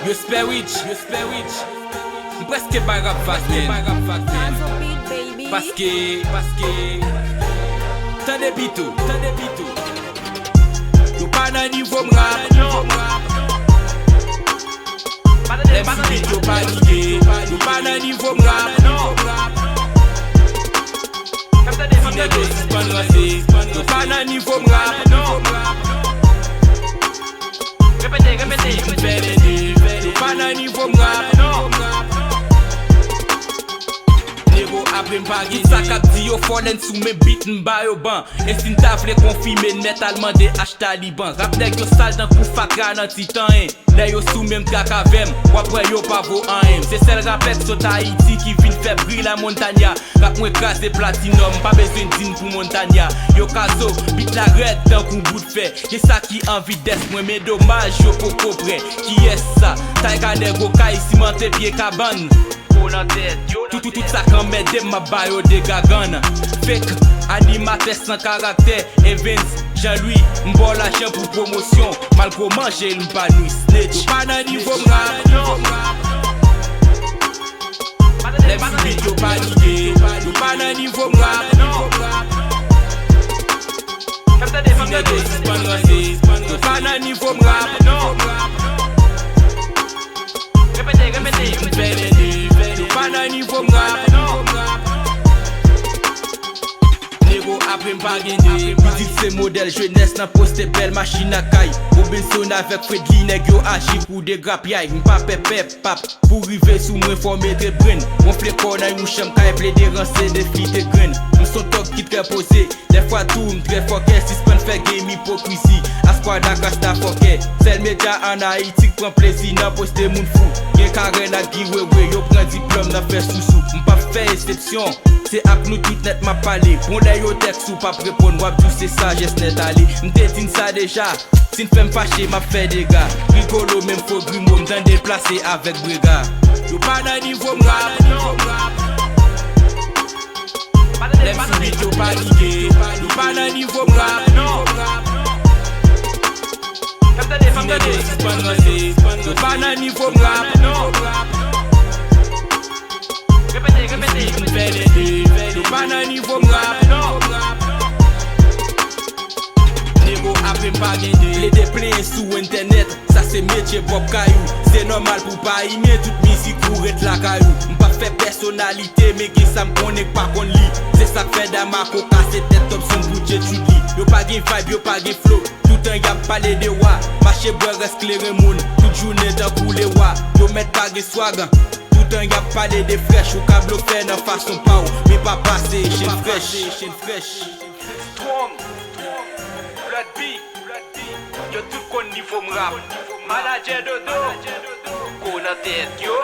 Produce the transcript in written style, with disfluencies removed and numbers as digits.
Yo spewich Mpreske bay rap fast men Paske Tande bitou Yo pa nan nivou mrap Lem si bit yo pa dige Yo pa nan nivou mrap Si nègo suspend rase Yo pa nan nivou mrap Yo pa nan nivou mrap Nego apre mpa gen sa kap di yo folen sou men bit mba yo ban E sin ta vle konfime net alman de H Taliban Rap neg yo sal dan kou fakra nan titan Le yo sou men kak avem Wapre yo pa vo an Se sel rapet sot Haiti ki vin fe bri la montagna Rap mwen krasi platinum Pa bezwen din pou montagna Yo kazo bit la red tan kou bout fe Ye sa ki anvi des mwen men domaj yo pou kopre Ki es sa Tay ka nego kay simante pie kaban Tout sa kan medem ma bayo de gagan Fake, animateur sans caractère Evans, Jean-Louis, m'bon l'argent pour promotion Mal ko manje l'mpa nou snitch Yo pa nan nivou mrap Lem si bit yo pa dige Yo pa nan nivou mrap Si nègo suspend rase Yo pa nan nivou mrap Yo pa nan nivou mrap Nego apre mpa gen de Pidit se model jeunesse nan poste bel machine a kay Robinson avek Fredly neg yo aji kou de grap yay Mpa pep pap pou rive sou mwen forme de brin Mon flekon nan yon chem kay ple de ranse de fli te gren Mson tok ki tre pose De fwa tou mtre foke Sispen fe game hipokrizi Askwada kasta foke Sel media an Haiti pren plezi nan poste moun fou Gen karen ak giwewe Yo pren diplom nan fe sousou Mpa fe exception Se ak nou tout net ma pale Pon le yo tek sou pa prepon Wap dou se sajes net ale Mte din sa deja Sin fem fache ma fe dega Rigolo men fo grimo Mdan deplase avek brega Yo pa nan nivou mrap Lem si bit yo pa dige Yo pa nan nivou mrap Si nègo suspend rase Yo pa nan nivou mrap Yo pa nan nivou mrap Nego apre mpa gen de Ple de plen sou internet Sa se metye pop kayou Se normal pou pa ime Tout mizik ou ret la kayou Mpa fe personalite Me gen sa mkonek pa kon li Se sak fe dama koka Se tet top son budget chudli Yo pa gen vibe, yo pa gen flow Tout an yap pale de wa Mache boy resklere moun Tout jounen dan koule wa Yo met pa gen swagan Tout an yap pale de fresh Ou ka blofe nan fason pa ou Me pa pase chen fresh Strom Blood B Yo tout kon nivou mrap Manager dodo Ko nan tet yo